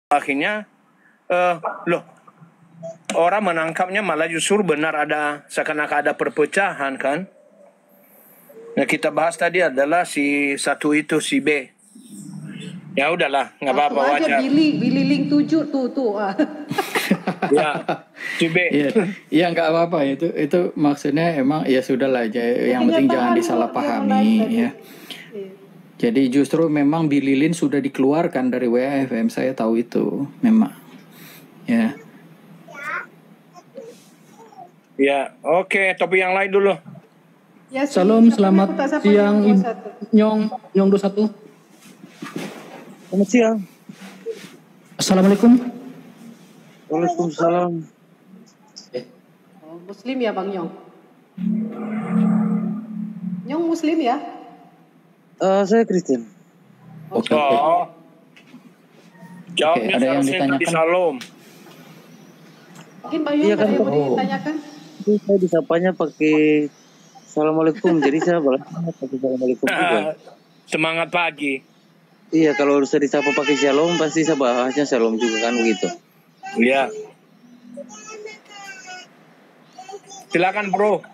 akhirnya loh, orang menangkapnya malah justru benar ada seakan-akan ada perpecahan kan. Nah, kita bahas tadi adalah si satu itu si B. Ya udahlah, nggak apa-apa, wajar. Billy link 7 tuh. Ya, si B. Iya nggak apa-apa, itu maksudnya emang ya sudahlah aja. Yang penting jangan disalahpahami ya. Jadi justru memang Billy Lin sudah dikeluarkan dari WFM, saya tahu itu memang. Ya. Ya, oke, topik yang lain dulu. Ya, Salam, selamat siang Nyong 21. Selamat siang. Assalamualaikum. Waalaikumsalam. Muslim ya Bang Nyong? Nyong Muslim ya? Saya Kristen. Oke. Jawabnya ada yang seharusnya ditanyakan? di Salom. Mungkin Bang Nyong ada yang mau ditanyakan? Saya disapanya pakai Assalamualaikum, jadi saya balas pakai Assalamualaikum juga. Semangat pagi. Iya, kalau saya disapa pakai Shalom, pasti saya bahasnya Shalom juga kan begitu. Iya. Silakan bro.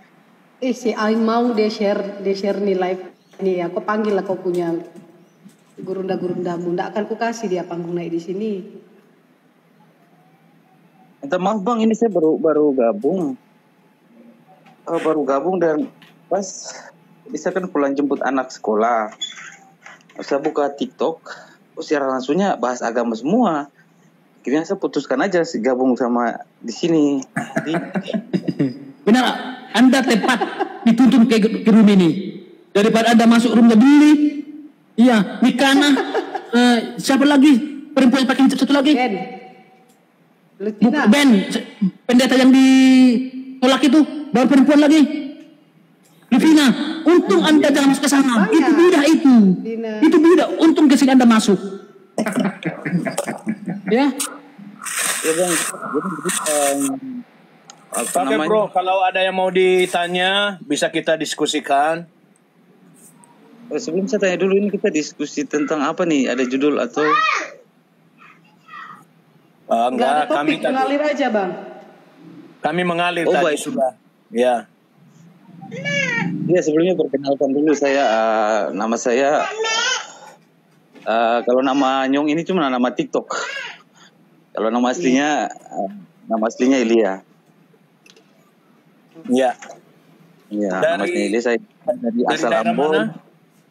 Si Aing mau dia share nih live ini. Aku panggil lah kau punya gurunda-gurundamu. Nggak akan ku kasih dia panggung naik di sini. Minta maaf Bang, ini saya baru gabung. Baru gabung dan pas bisa kan pulang jemput anak sekolah. Saya buka TikTok, secara langsungnya bahas agama semua. Akhirnya saya putuskan aja gabung sama di sini. Benar, Anda tepat dituntun ke room ini. Daripada Anda masuk roomnya Billy. Iya, Mikana. Siapa lagi? Perempuan pakai satu lagi. Ben. Pendeta yang ditolak itu. Baru perempuan lagi. Levina, untung Anda jangan masuk ke sana. Itu bidah itu. Itu bidah. Untung ke sini Anda masuk. Ya. Ya Bang, Oke bro, kalau ada yang mau ditanya bisa kita diskusikan. Sebelum saya tanya dulu, ini kita diskusi tentang apa nih? Ada judul atau? Enggak, ada topik, mengalir aja Bang. Kami mengalir tadi baik. sudah. Ya. Ya, sebelumnya perkenalkan dulu saya, nama saya, kalau nama Nyong ini cuma nama TikTok. Kalau nama aslinya, Ilya. Ya. Iya, nama aslinya Ilya. Saya dari asal Ambon.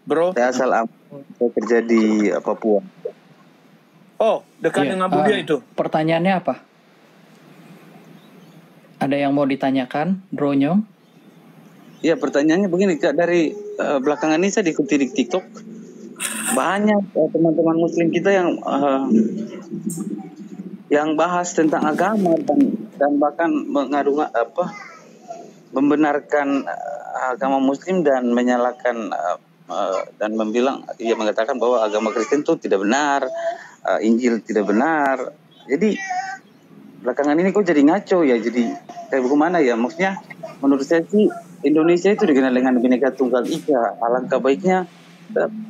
Bro? Saya asal Ambon. Saya kerja di Papua. Oh, dekat dengan Budia itu. Pertanyaannya apa? Ada yang mau ditanyakan, Bro Nyong? Iya, pertanyaannya begini Kak, dari belakangan ini saya diikuti di TikTok, banyak teman-teman Muslim kita yang bahas tentang agama dan bahkan membenarkan agama Muslim dan menyalahkan dan mengatakan bahwa agama Kristen itu tidak benar, Injil tidak benar. Jadi belakangan ini kok jadi ngaco ya, jadi kayak bagaimana ya? Maksudnya menurut saya sih Indonesia itu dikenal dengan Bhinneka Tunggal Ika. Alangkah baiknya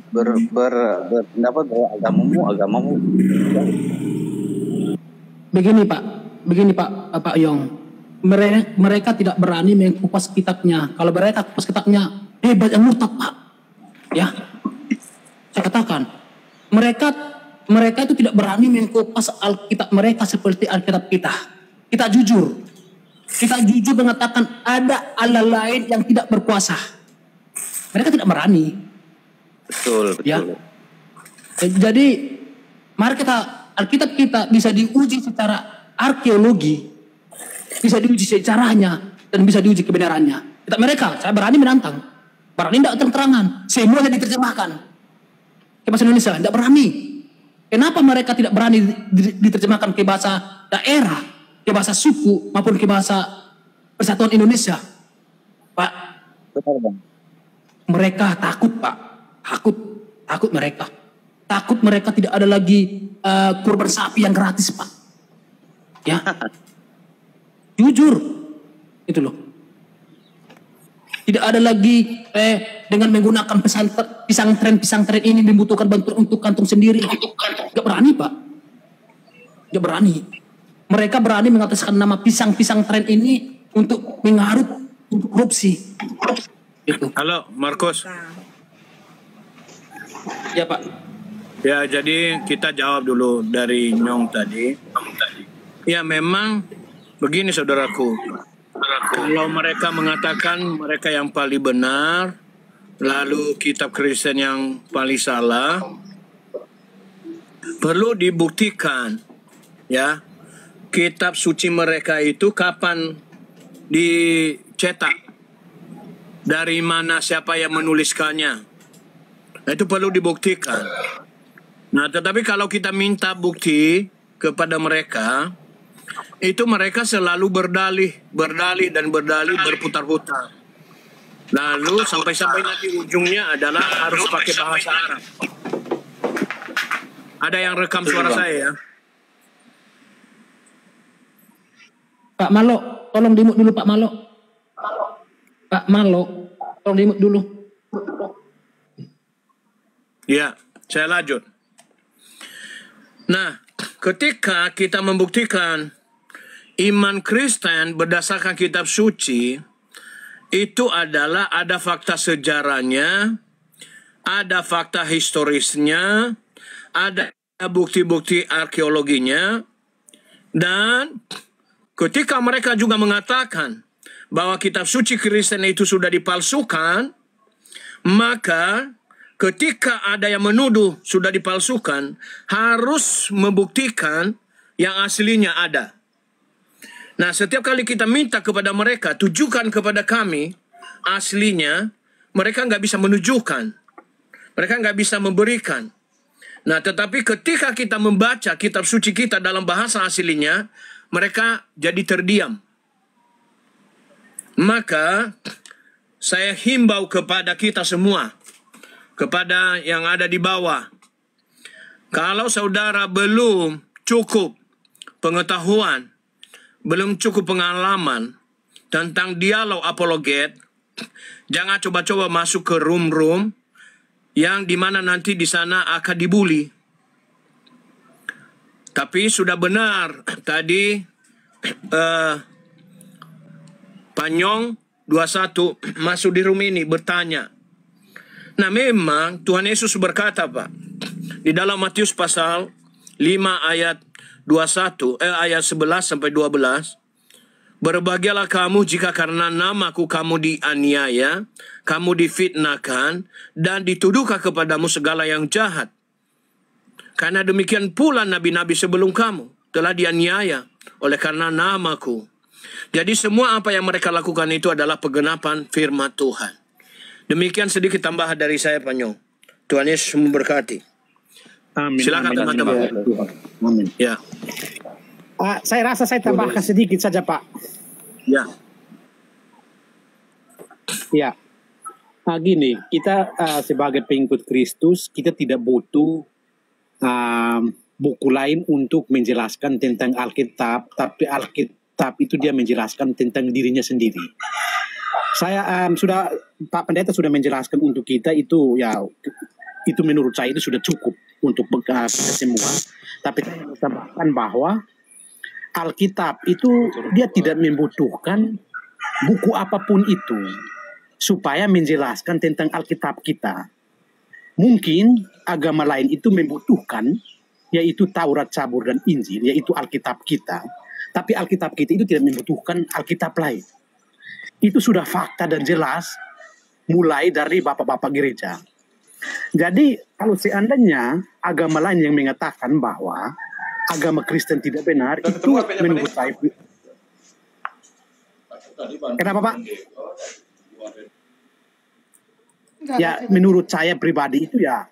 berpendapat bahwa agamamu. Begini Pak Yong. Mereka tidak berani mengupas kitabnya. Kalau mereka kupas kitabnya, hebat yang murtad Pak. Ya, saya katakan mereka itu tidak berani mengupas Alkitab mereka seperti Alkitab kita. Kita jujur mengatakan ada Allah lain yang tidak berkuasa. Mereka tidak berani. Betul. Ya. Jadi mari Alkitab kita bisa diuji secara arkeologi, bisa diuji sejarahnya, dan bisa diuji kebenarannya. Kitab mereka, saya berani menantang. Berani tidak terang-terangan, semuanya diterjemahkan ke bahasa Indonesia, tidak berani. Kenapa mereka tidak berani diterjemahkan ke bahasa daerah, ke bahasa suku, maupun ke bahasa Persatuan Indonesia? Pak, Benar Bang. mereka takut Pak, takut mereka. Takut mereka tidak ada lagi kurban sapi yang gratis Pak. Ya, jujur, itu loh. Tidak ada lagi dengan menggunakan pesantren ini membutuhkan bantuan untuk kantung sendiri. Gak berani Pak. Dia berani. Mereka berani mengataskan nama pisang-pisang tren ini untuk mengarut untuk korupsi. Gitu. Halo, Markus. Ya Pak. Ya, jadi kita jawab dulu dari Nyong tadi. Ya, memang begini saudaraku. Kalau mereka mengatakan mereka yang paling benar, lalu kitab Kristen yang paling salah, perlu dibuktikan, ya, kitab suci mereka itu kapan dicetak, dari mana, siapa yang menuliskannya. Nah, itu perlu dibuktikan. Nah, tetapi kalau kita minta bukti kepada mereka, itu mereka selalu berdalih, berputar-putar. Lalu sampai nanti ujungnya adalah harus pakai bahasa Arab. Ada yang rekam suara saya ya? Pak Malo, tolong dimut dulu Pak Malo. Pak Malo, tolong dimut dulu. Ya, saya lanjut. Nah, ketika kita membuktikan iman Kristen berdasarkan kitab suci, itu adalah ada fakta sejarahnya, ada fakta historisnya, ada bukti-bukti arkeologinya, dan ketika mereka juga mengatakan bahwa kitab suci Kristen itu sudah dipalsukan, maka ketika ada yang menuduh sudah dipalsukan, harus membuktikan yang aslinya ada. Nah, setiap kali kita minta kepada mereka, tujukan kepada kami aslinya, mereka nggak bisa menunjukkan. Mereka nggak bisa memberikan. Nah, tetapi ketika kita membaca kitab suci kita dalam bahasa aslinya, mereka jadi terdiam. Maka, saya himbau kepada kita semua, kepada yang ada di bawah. Kalau saudara belum cukup pengetahuan, belum cukup pengalaman tentang dialog apologet, jangan coba-coba masuk ke room-room yang dimana nanti di sana akan dibully. Tapi sudah benar tadi Panyong 21 masuk di room ini bertanya. Nah, memang Tuhan Yesus berkata, Pak, di dalam Matius pasal 5 ayat 11 sampai 12, berbahagialah kamu jika karena namaku kamu dianiaya, kamu difitnahkan, dan dituduhkan kepadamu segala yang jahat. Karena demikian pula nabi-nabi sebelum kamu telah dianiaya oleh karena namaku. Jadi semua apa yang mereka lakukan itu adalah penggenapan firman Tuhan. Demikian sedikit tambahan dari saya, Panyong. Tuhan Yesus memberkati. Amin. Silakan teman-teman. Amin. Ya. Saya rasa saya tambahkan sedikit saja, Pak. Ya. Ya. Gini, kita sebagai pengikut Kristus, kita tidak butuh buku lain untuk menjelaskan tentang Alkitab, tapi Alkitab itu dia menjelaskan tentang dirinya sendiri. Saya Pak Pendeta sudah menjelaskan untuk kita itu, ya, itu menurut saya itu sudah cukup untuk kita semua. Tapi saya mau tambahkan bahwa Alkitab itu dia tidak membutuhkan buku apapun itu supaya menjelaskan tentang Alkitab kita. Mungkin agama lain itu membutuhkan, yaitu Taurat, Zabur, dan Injil, yaitu Alkitab kita. Tapi Alkitab kita itu tidak membutuhkan Alkitab lain. Itu sudah fakta dan jelas mulai dari bapak-bapak gereja. Jadi kalau seandainya agama lain yang mengatakan bahwa agama Kristen tidak benar, itu menurut saya. Kenapa, Pak? Ya, menurut saya pribadi itu ya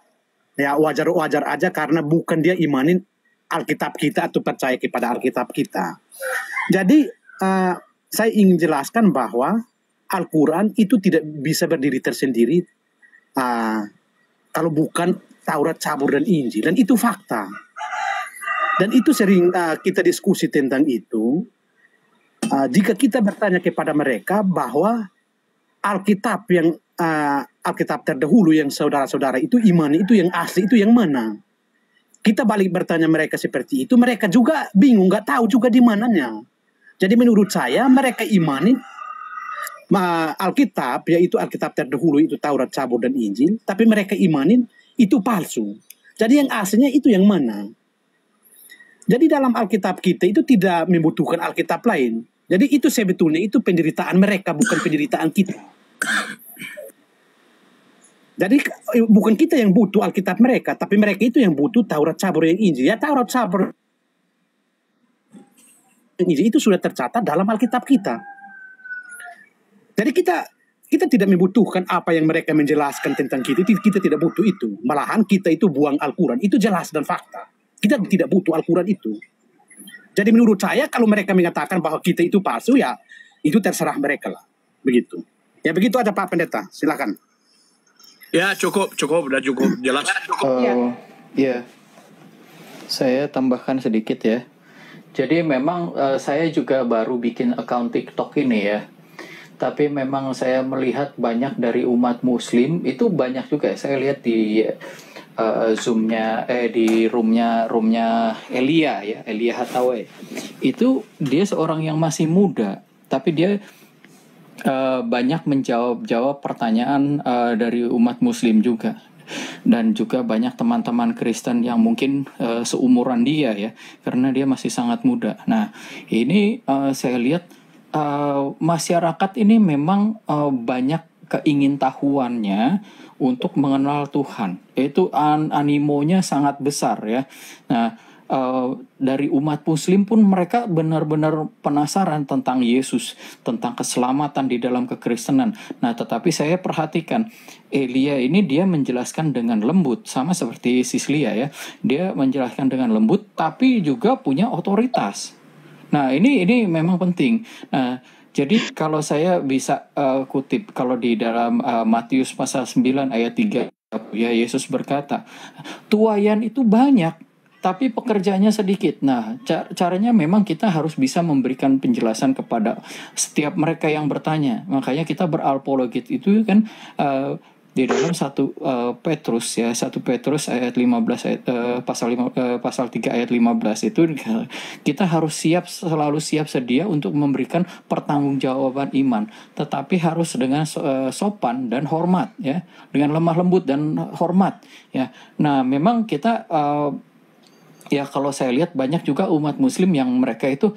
wajar-wajar aja, karena bukan dia imanin Alkitab kita atau percaya kepada Alkitab kita. Jadi saya ingin jelaskan bahwa Al-Quran itu tidak bisa berdiri tersendiri kalau bukan Taurat, Zabur, dan Injil. Dan itu fakta. Dan itu sering kita diskusi tentang itu. Jika kita bertanya kepada mereka bahwa Alkitab yang Alkitab terdahulu yang saudara-saudara itu imani, itu yang asli, itu yang mana? kita balik bertanya mereka seperti itu, mereka juga bingung, nggak tahu juga di mananya. Jadi menurut saya mereka imani Alkitab, yaitu Alkitab terdahulu itu Taurat, Zabur, dan Injil, tapi mereka imanin itu palsu. Jadi yang aslinya itu yang mana? Jadi dalam Alkitab kita itu tidak membutuhkan Alkitab lain. Jadi itu sebetulnya itu penderitaan mereka, bukan penderitaan kita. Jadi bukan kita yang butuh Alkitab mereka, tapi mereka itu yang butuh Taurat, Zabur, dan Injil. Ya Taurat, Zabur, dan Injil itu sudah tercatat dalam Alkitab kita. Jadi kita tidak membutuhkan apa yang mereka menjelaskan tentang kita. Kita tidak butuh itu. Malahan kita itu buang Al-Quran. Itu jelas dan fakta. Kita tidak butuh Al-Quran itu. Jadi menurut saya kalau mereka mengatakan bahwa kita itu palsu, ya itu terserah mereka lah. Begitu. Ya begitu aja Pak Pendeta. Silakan. Ya cukup, udah cukup jelas. Ya, saya tambahkan sedikit ya. Jadi memang saya juga baru bikin account TikTok ini ya. Tapi memang saya melihat banyak dari umat Muslim itu banyak juga. Saya lihat di Zoom-nya di roomnya Elia ya, Elia Hathaway. Itu dia seorang yang masih muda, tapi dia banyak menjawab pertanyaan dari umat Muslim juga. Dan juga banyak teman-teman Kristen yang mungkin seumuran dia ya, karena dia masih sangat muda. Nah, ini saya lihat masyarakat ini memang banyak keingintahuannya untuk mengenal Tuhan. Itu animonya sangat besar ya. Nah, dari umat Muslim pun mereka benar-benar penasaran tentang Yesus, tentang keselamatan di dalam kekristenan. Nah, tetapi saya perhatikan Elia ini dia menjelaskan dengan lembut, sama seperti Sislia ya. Dia menjelaskan dengan lembut, tapi juga punya otoritas. Nah, ini memang penting. Nah, jadi kalau saya bisa kutip, kalau di dalam Matius pasal 9 ayat 3, ya Yesus berkata, tuaian itu banyak, tapi pekerjaannya sedikit. Nah, caranya memang kita harus bisa memberikan penjelasan kepada setiap mereka yang bertanya. Makanya kita berapologet itu kan di dalam 1 Petrus ya, 1 Petrus ayat 15 pasal 3 ayat 15 itu kita harus selalu siap sedia untuk memberikan pertanggungjawaban iman, tetapi harus dengan sopan dan hormat ya, dengan lemah lembut dan hormat ya. Nah, memang kita ya kalau saya lihat banyak juga umat Muslim yang mereka itu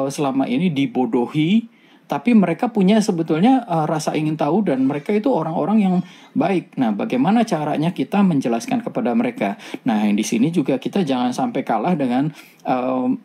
selama ini dibodohi, tapi mereka punya sebetulnya rasa ingin tahu dan mereka itu orang-orang yang baik. Nah, bagaimana caranya kita menjelaskan kepada mereka? Nah, di sini juga kita jangan sampai kalah dengan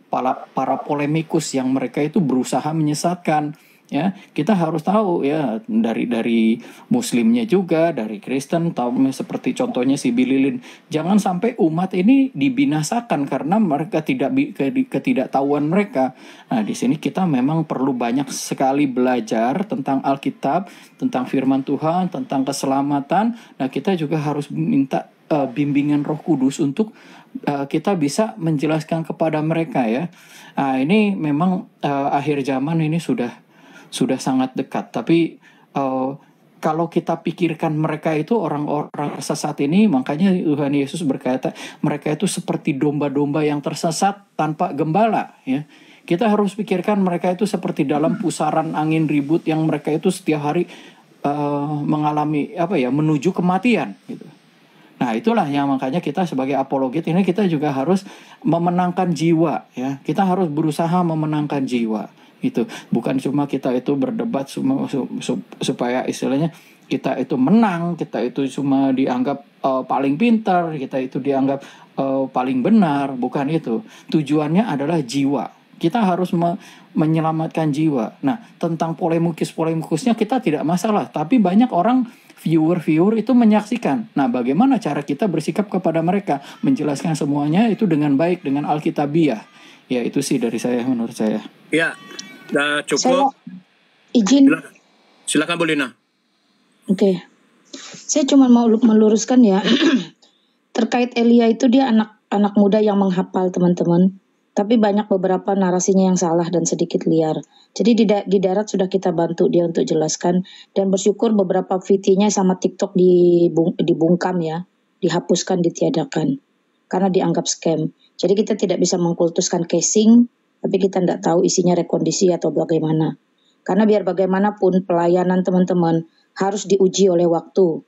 para polemikus yang mereka itu berusaha menyesatkan. Ya, kita harus tahu ya dari Muslimnya juga, dari Kristen, tahu seperti contohnya si Bililin. Jangan sampai umat ini dibinasakan karena mereka ketidaktahuan mereka. Nah, di sini kita memang perlu banyak sekali belajar tentang Alkitab, tentang firman Tuhan, tentang keselamatan. Nah, kita juga harus minta bimbingan Roh Kudus untuk kita bisa menjelaskan kepada mereka ya. Nah, ini memang akhir zaman ini sudah sangat dekat, tapi kalau kita pikirkan mereka itu orang-orang tersesat ini, makanya Tuhan Yesus berkata mereka itu seperti domba-domba yang tersesat tanpa gembala ya. Kita harus pikirkan mereka itu seperti dalam pusaran angin ribut yang mereka itu setiap hari mengalami menuju kematian gitu. Nah, itulah yang makanya kita sebagai apologet ini kita juga harus memenangkan jiwa ya. Kita harus berusaha memenangkan jiwa. Itu bukan cuma kita itu berdebat supaya istilahnya kita itu menang, kita itu cuma dianggap paling pintar, kita itu dianggap paling benar, bukan itu. Tujuannya adalah jiwa. Kita harus menyelamatkan jiwa. Nah, tentang polemikusnya kita tidak masalah, tapi banyak orang viewer itu menyaksikan. Nah, bagaimana cara kita bersikap kepada mereka, menjelaskan semuanya itu dengan baik, dengan Alkitabiah. Ya, itu sih dari saya, menurut saya. Ya, cukup. Saya izin. Silakan Bu Lina. Oke. Saya cuma mau meluruskan ya. Terkait Elia itu dia anak muda yang menghafal teman-teman. Tapi banyak beberapa narasinya yang salah dan sedikit liar. Jadi di darat sudah kita bantu dia untuk jelaskan. Dan bersyukur beberapa VT-nya sama TikTok dibungkam ya. Dihapuskan, ditiadakan. karena dianggap scam. Jadi kita tidak bisa mengkultuskan casing, tapi kita tidak tahu isinya rekondisi atau bagaimana. Karena biar bagaimanapun pelayanan teman-teman harus diuji oleh waktu.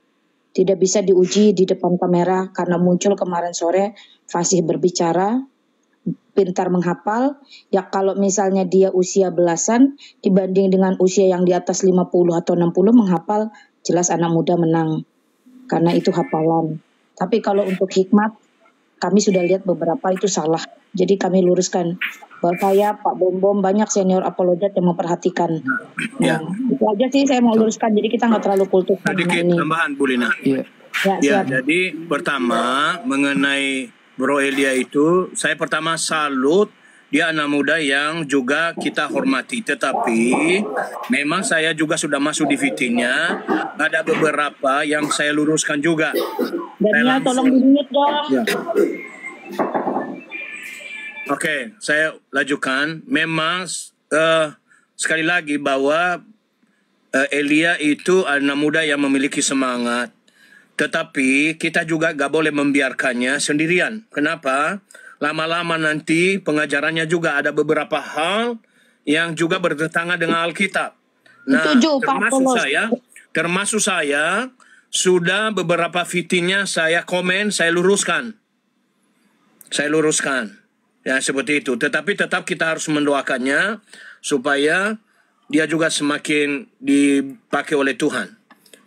Tidak bisa diuji di depan kamera karena muncul kemarin sore fasih berbicara, pintar menghafal. Ya kalau misalnya dia usia belasan dibanding dengan usia yang di atas 50 atau 60 menghafal, jelas anak muda menang. Karena itu hafalan. Tapi kalau untuk hikmat, kami sudah lihat beberapa itu salah. Jadi kami luruskan. Bahwa saya, Pak Bom banyak senior apologet yang memperhatikan. Ya. Nah, itu aja sih saya mau luruskan. Jadi kita nggak terlalu kultus Sedikit ini. tambahan Bu Lina. Iya. Ya, Ya, siap. jadi pertama mengenai Bro Elia itu, saya pertama salut dia anak muda yang juga kita hormati. Tetapi memang saya juga sudah masuk di VT-nya, ada beberapa yang saya luruskan juga. Daniel tolong di-mute dong. Ya. Oke, saya lanjutkan. Memang sekali lagi bahwa Elia itu anak muda yang memiliki semangat. Tetapi kita juga gak boleh membiarkannya sendirian. Kenapa? Lama-lama nanti pengajarannya juga ada beberapa hal yang juga bertentangan dengan Alkitab. Nah, Setuju, Pak Polos. termasuk saya sudah beberapa VT-nya saya komen, saya luruskan. Ya, seperti itu. Tetapi tetap kita harus mendoakannya supaya dia juga semakin dipakai oleh Tuhan.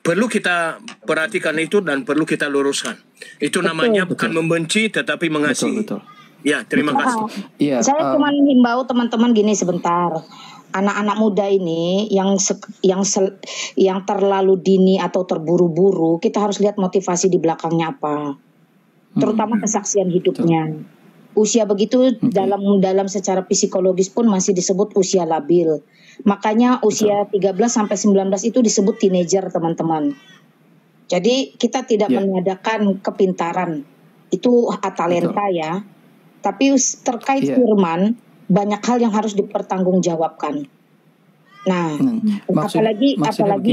Perlu kita perhatikan itu dan perlu kita luruskan. Itu namanya bukan membenci tetapi mengasihi. Betul. Ya, terima kasih. Iya. Saya cuma himbau teman-teman gini sebentar. Anak-anak muda ini yang terlalu dini atau terburu-buru, kita harus lihat motivasi di belakangnya apa. Terutama kesaksian hidupnya. Usia begitu dalam secara psikologis pun masih disebut usia labil. Makanya usia 13 sampai 19 itu disebut teenager, teman-teman. Jadi kita tidak meniadakan kepintaran. Itu talenta ya. Tapi terkait firman, banyak hal yang harus dipertanggungjawabkan. Nah, apalagi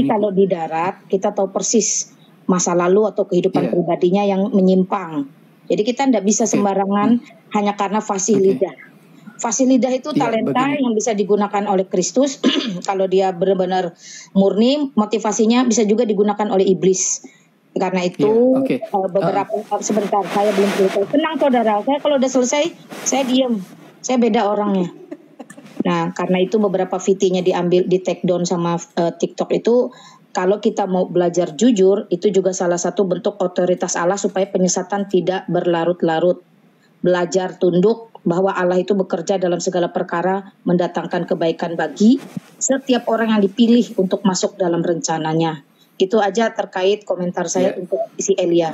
kalau di darat, kita tahu persis masa lalu atau kehidupan pribadinya yang menyimpang. Jadi kita tidak bisa sembarangan hanya karena fasih lidah. Fasih lidah itu talenta yang bisa digunakan oleh Kristus. Kalau dia benar-benar murni, motivasinya bisa juga digunakan oleh iblis. Karena itu beberapa sebentar saya belum selesai. Tenang saudara, saya kalau udah selesai saya diam. Saya beda orangnya. Nah, karena itu beberapa VT-nya diambil di take down sama TikTok itu. Kalau kita mau belajar jujur, itu juga salah satu bentuk otoritas Allah supaya penyesatan tidak berlarut-larut. Belajar tunduk bahwa Allah itu bekerja dalam segala perkara mendatangkan kebaikan bagi setiap orang yang dipilih untuk masuk dalam rencananya. Itu aja terkait komentar saya untuk isi Elia.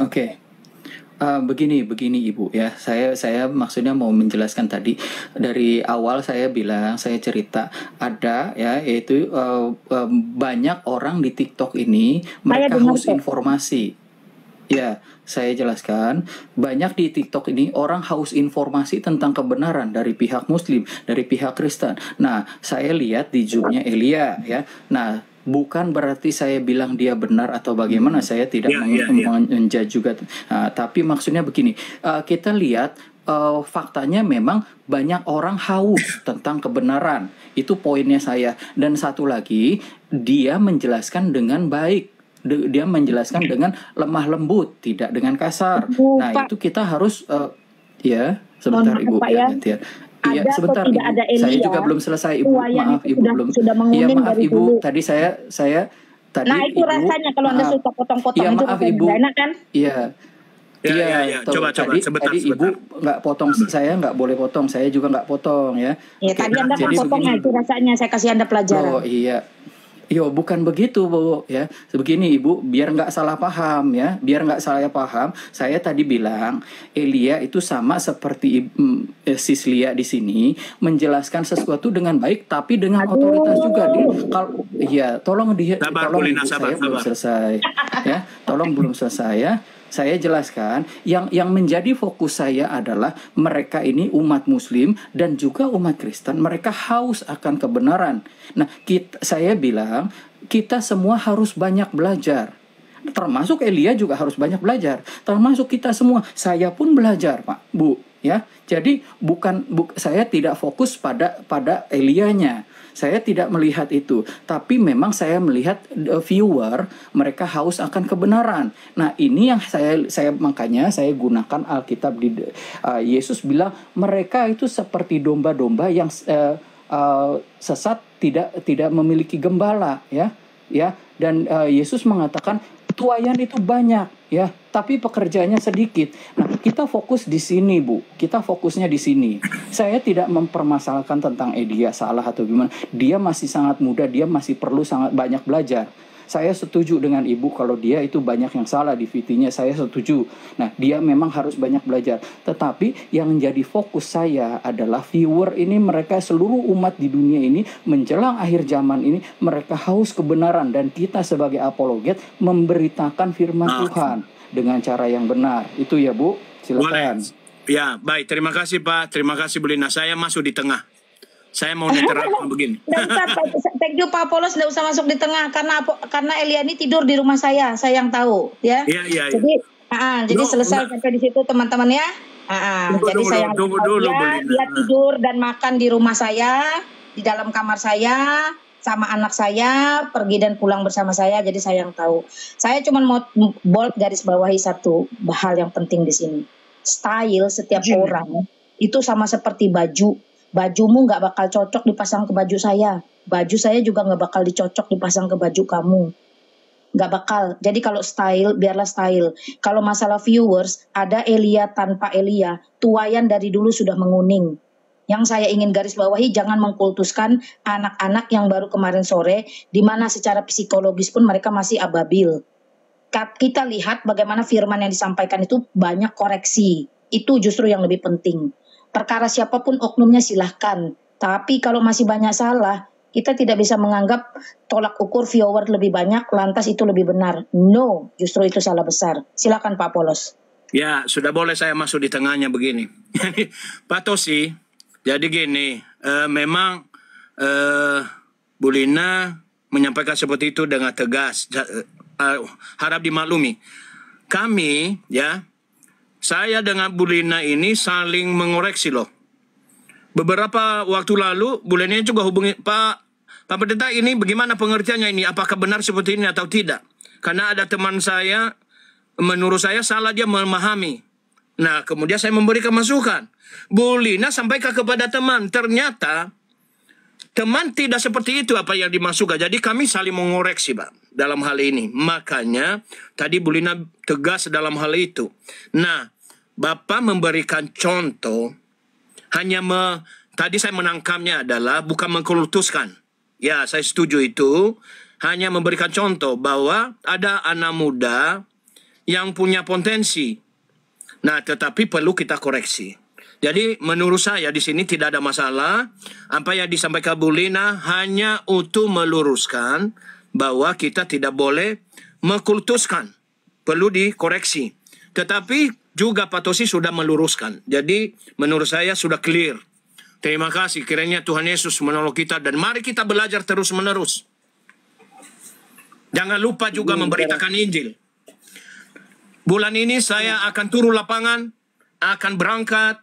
Begini Ibu ya, saya maksudnya mau menjelaskan tadi dari awal saya bilang, saya cerita ada ya, yaitu banyak orang di TikTok ini mereka haus informasi. Ya, saya jelaskan, banyak di TikTok ini orang haus informasi tentang kebenaran dari pihak Muslim, dari pihak Kristen. Nah, saya lihat di Zoom-nya Elia ya. Nah, bukan berarti saya bilang dia benar atau bagaimana, saya tidak menjudge juga. Nah, tapi maksudnya begini, kita lihat faktanya memang banyak orang haus tentang kebenaran. Itu poinnya saya. Dan satu lagi, dia menjelaskan dengan baik. Dia menjelaskan dengan lemah lembut, tidak dengan kasar. Nah, itu kita harus sebentar Ibu ya. Iya, sebentar Ibu. Saya juga belum selesai Ibu. Maaf Ibu belum. Iya, maaf Ibu. Tadi saya tadi. Nah, itu Ibu, rasanya kalau Anda suka potong-potong itu maaf Ibu. Enak kan? Iya. Coba sebentar. Ibu nggak potong, saya nggak boleh potong, saya juga nggak potong ya. Ya, tadi Anda nggak potong, itu rasanya saya kasih Anda pelajaran. Oh iya. Yo, bukan begitu Bu ya. Begini Ibu, biar nggak salah paham ya, saya tadi bilang Elia itu sama seperti Sislia di sini menjelaskan sesuatu dengan baik tapi dengan otoritas juga. Kalau tolong Ibu, saya belum selesai ya. Tolong belum selesai ya. Saya jelaskan, yang menjadi fokus saya adalah mereka ini umat Muslim dan juga umat Kristen. Mereka haus akan kebenaran. Nah, saya bilang kita semua harus banyak belajar. Termasuk Elia juga harus banyak belajar. Termasuk kita semua. Saya pun belajar, Pak, Bu. Ya, jadi saya tidak fokus pada Elianya. Saya tidak melihat itu, tapi memang saya melihat viewer mereka haus akan kebenaran. Nah, ini yang makanya saya gunakan Alkitab Yesus bilang mereka itu seperti domba-domba yang sesat, tidak memiliki gembala, ya. Dan Yesus mengatakan tuayan itu banyak, ya, tapi pekerjaannya sedikit. Nah, kita fokus di sini, Bu. Kita fokusnya di sini. Saya tidak mempermasalahkan tentang Elia salah atau gimana. Dia masih sangat muda, dia masih perlu sangat banyak belajar. Saya setuju dengan Ibu kalau dia itu banyak yang salah di VT-nya, saya setuju. Nah, dia memang harus banyak belajar. Tetapi yang menjadi fokus saya adalah viewer ini, mereka seluruh umat di dunia ini menjelang akhir zaman ini, mereka haus kebenaran. Dan kita sebagai apologet memberitakan firman Tuhan dengan cara yang benar. Itu ya, Bu. Silakan. Ya, baik. Terima kasih, Pak. Terima kasih, Bu Lina. Saya masuk di tengah. Saya mau netral begini. Thank you Pak Polos, tidak usah masuk di tengah karena Elia ini tidur di rumah saya yang tahu, ya. Iya. Jadi selesai sampai di situ teman-teman ya. Jadi saya tunggu dulu, dia tidur dan makan di rumah saya, di dalam kamar saya, sama anak saya, pergi dan pulang bersama saya. Jadi saya yang tahu. Saya cuma mau bold garis bawahi satu hal yang penting di sini. Style setiap orang itu sama seperti baju. Bajumu nggak bakal cocok dipasang ke baju saya. Baju saya juga nggak bakal dicocok dipasang ke baju kamu. Nggak bakal. Jadi kalau style, biarlah style. Kalau masalah viewers, ada Elia tanpa Elia. Tuayan dari dulu sudah menguning. Yang saya ingin garis bawahi, jangan mengkultuskan anak-anak yang baru kemarin sore, di mana secara psikologis pun mereka masih ababil. Kita lihat bagaimana firman yang disampaikan itu banyak koreksi. Itu justru yang lebih penting. Perkara siapapun oknumnya silahkan. Tapi kalau masih banyak salah, kita tidak bisa menganggap tolak ukur viewer lebih banyak, lantas itu lebih benar. No, justru itu salah besar. Silakan Pak Polos. Ya, sudah boleh saya masuk di tengahnya begini. Pak Tosi, jadi gini, memang Bu Lina menyampaikan seperti itu dengan tegas. Harap dimaklumi. Kami, ya, saya dengan Bu Lina ini saling mengoreksi loh. Beberapa waktu lalu Bu Lina juga hubungi, Pak Pendeta ini bagaimana pengertiannya ini? Apakah benar seperti ini atau tidak? Karena ada teman saya, menurut saya salah dia memahami. Nah, kemudian saya memberikan masukan. Bu Lina sampaikan kepada teman, ternyata teman tidak seperti itu apa yang dimasukkan. Jadi kami saling mengoreksi, Pak, dalam hal ini. Makanya tadi Bu Lina tegas dalam hal itu. Nah, Bapak memberikan contoh, tadi saya menangkapnya adalah bukan mengkultuskan. Ya, saya setuju itu. Hanya memberikan contoh bahwa ada anak muda yang punya potensi. Nah, tetapi perlu kita koreksi. Jadi menurut saya di sini tidak ada masalah. Apa yang disampaikan Bu Lina hanya untuk meluruskan bahwa kita tidak boleh mengkultuskan. Perlu dikoreksi. Tetapi juga Pak Tosi sudah meluruskan. Jadi menurut saya sudah clear. Terima kasih. Kiranya Tuhan Yesus menolong kita. Dan mari kita belajar terus-menerus. Jangan lupa juga memberitakan Injil. Bulan ini saya akan turun lapangan. Akan berangkat,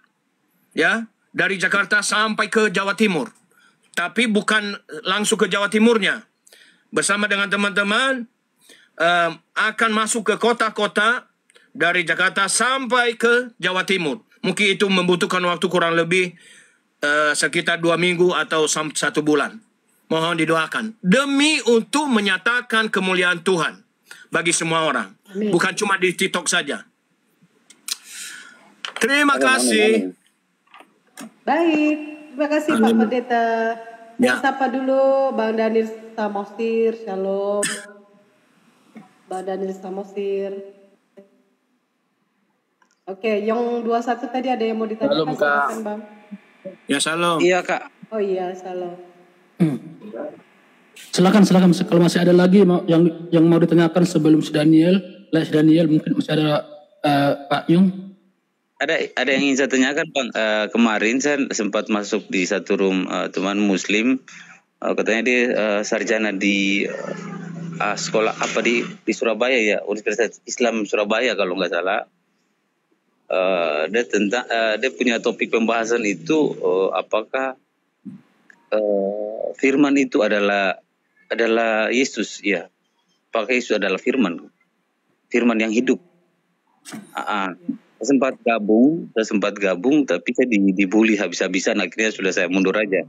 ya, dari Jakarta sampai ke Jawa Timur. Tapi bukan langsung ke Jawa Timurnya. Bersama dengan teman-teman akan masuk ke kota-kota dari Jakarta sampai ke Jawa Timur. Mungkin itu membutuhkan waktu kurang lebih sekitar 2 minggu atau 1 bulan. Mohon didoakan. Demi untuk menyatakan kemuliaan Tuhan bagi semua orang. Amin. Bukan cuma di TikTok saja. Terima kasih. Baik. Terima kasih Pak Pendeta. Ya. Sapa dulu Bang Daniel Samosir. Shalom. Bang Daniel Samosir. Oke, yang 21 tadi ada yang mau ditanyakan, silakan Bang. Ya, shalom. Iya, Kak. Oh iya, shalom. Silakan kalau masih ada lagi yang mau ditanyakan sebelum si Daniel mungkin masih ada Pak Yung. Ada yang ingin saya tanyakan, Bang. Kemarin saya sempat masuk di satu room teman Muslim. Katanya dia sarjana di sekolah apa di Surabaya ya, Universitas Islam Surabaya kalau nggak salah. Dia punya topik pembahasan itu apakah firman itu adalah Yesus ya. Apakah Yesus adalah firman yang hidup. Saya sempat gabung tapi saya dibully habis-habisan, akhirnya sudah saya mundur aja.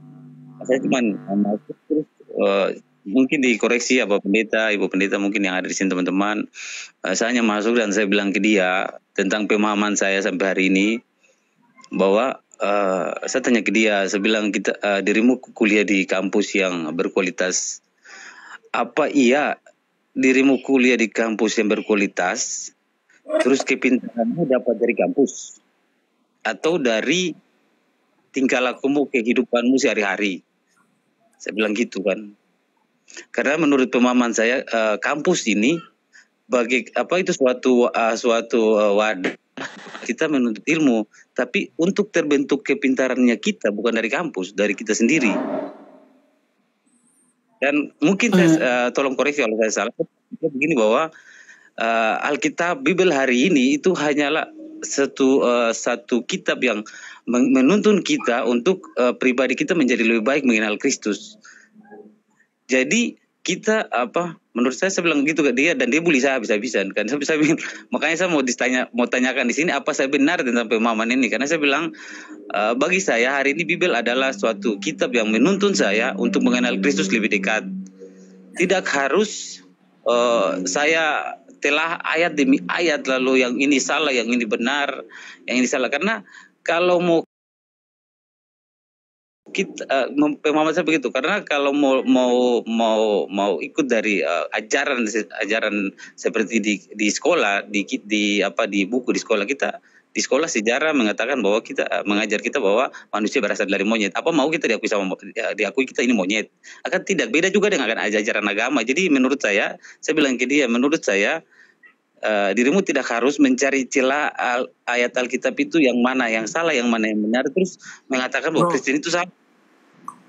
Saya cuma masuk terus mungkin dikoreksi Ibu pendeta mungkin yang ada di sini teman-teman. Saya hanya masuk dan saya bilang ke dia tentang pemahaman saya sampai hari ini, bahwa saya tanya ke dia, saya bilang, dirimu kuliah di kampus yang berkualitas, apa iya dirimu kuliah di kampus yang berkualitas terus kepintaranmu dapat dari kampus atau dari tingkah lakumu, kehidupanmu sehari-hari? Saya bilang gitu kan. Karena menurut pemahaman saya kampus ini itu suatu wadah kita menuntut ilmu, tapi untuk terbentuk kepintarannya kita bukan dari kampus, dari kita sendiri. Dan mungkin tolong koreksi kalau saya salah. Begini bahwa Alkitab Bible hari ini itu hanyalah satu kitab yang menuntun kita untuk pribadi kita menjadi lebih baik mengenal Kristus. Jadi kita menurut saya bilang gitu ke dia, dan dia bully saya habis-habisan kan. Makanya saya mau tanyakan di sini apa saya benar tentang pemahaman ini, karena saya bilang bagi saya hari ini Bible adalah suatu kitab yang menuntun saya untuk mengenal Kristus lebih dekat. Tidak harus saya telah ayat demi ayat lalu yang ini salah, yang ini benar, yang ini salah. Karena kalau mau pemahaman saya begitu, karena kalau mau ikut dari ajaran seperti di sekolah, di buku di sekolah kita, di sekolah sejarah mengatakan bahwa mengajar kita bahwa manusia berasal dari monyet. Apa mau kita diakui kita ini monyet? Akan tidak, beda juga dengan ajaran agama. Jadi menurut saya bilang ke dia, menurut saya dirimu tidak harus mencari celah ayat Alkitab itu yang mana yang salah, yang mana yang benar, terus mengatakan bahwa Kristen itu salah.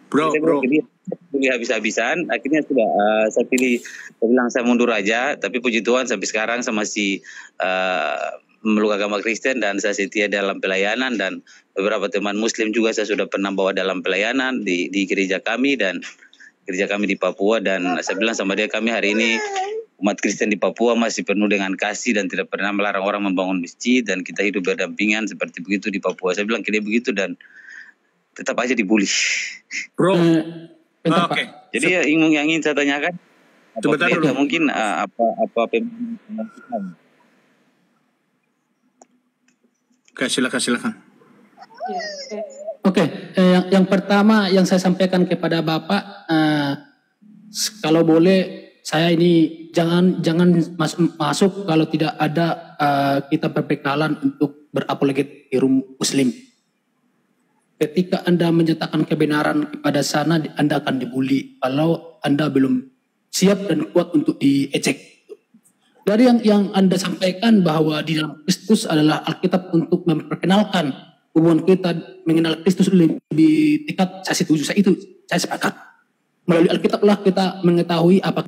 Bro. Pilih habis-habisan, akhirnya sudah saya bilang saya mundur aja. Tapi puji Tuhan sampai sekarang saya masih memeluk agama Kristen dan saya setia dalam pelayanan, dan beberapa teman Muslim juga saya sudah pernah bawa dalam pelayanan di gereja kami dan gereja kami di Papua. Dan saya bilang sama dia, kami hari ini umat Kristen di Papua masih penuh dengan kasih dan tidak pernah melarang orang membangun masjid, dan kita hidup berdampingan seperti begitu di Papua. Saya bilang ke dia begitu, dan tetap aja dibully. Bro. Oke. Jadi yang ingin saya tanyakan, sebentar dulu. Mungkin Oke, silakan. Oke, yang pertama yang saya sampaikan kepada Bapak, kalau boleh saya ini jangan masuk kalau tidak ada kita berbekalan untuk berapologetik Muslim. Ketika Anda menyatakan kebenaran kepada sana, Anda akan dibully kalau Anda belum siap dan kuat untuk diejek. Dari yang Anda sampaikan bahwa di dalam Kristus adalah Alkitab untuk memperkenalkan hubungan kita mengenal Kristus lebih dekat, saya setuju, saya sepakat. Melalui Alkitab lah kita mengetahui apa